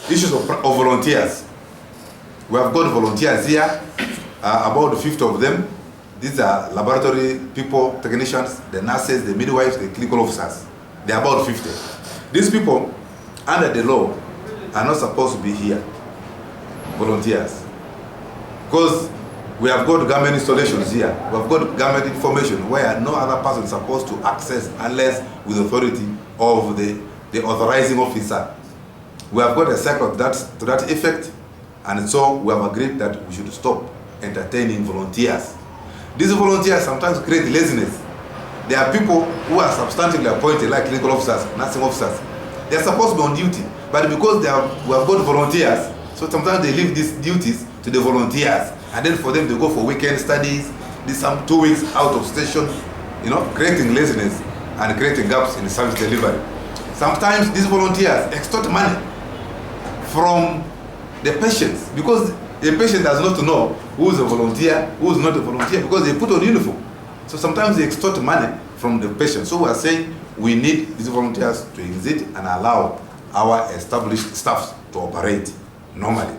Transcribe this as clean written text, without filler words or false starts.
issues of volunteers. We have got volunteers here, about 50 of them. These are laboratory people, technicians, the nurses, the midwives, the clinical officers. They are about 50. These people, under the law, are not supposed to be here, volunteers. Because we have got government installations here. We have got government information where no other person is supposed to access unless with authority of the authorizing officer. We have got a cycle to that effect, and so we have agreed that we should stop entertaining volunteers. These volunteers sometimes create laziness. There are people who are substantively appointed, like clinical officers, nursing officers. They are supposed to be on duty, but because we have got volunteers, so sometimes they leave these duties to the volunteers, and then for them to go for weekend studies, some 2 weeks out of station, creating laziness and creating gaps in service delivery. Sometimes these volunteers extort money from the patients because the patient does not know who is a volunteer, who is not a volunteer, because they put on uniform. So sometimes they extort money from the patient. So we are saying we need these volunteers to exit and allow our established staffs to operate normally.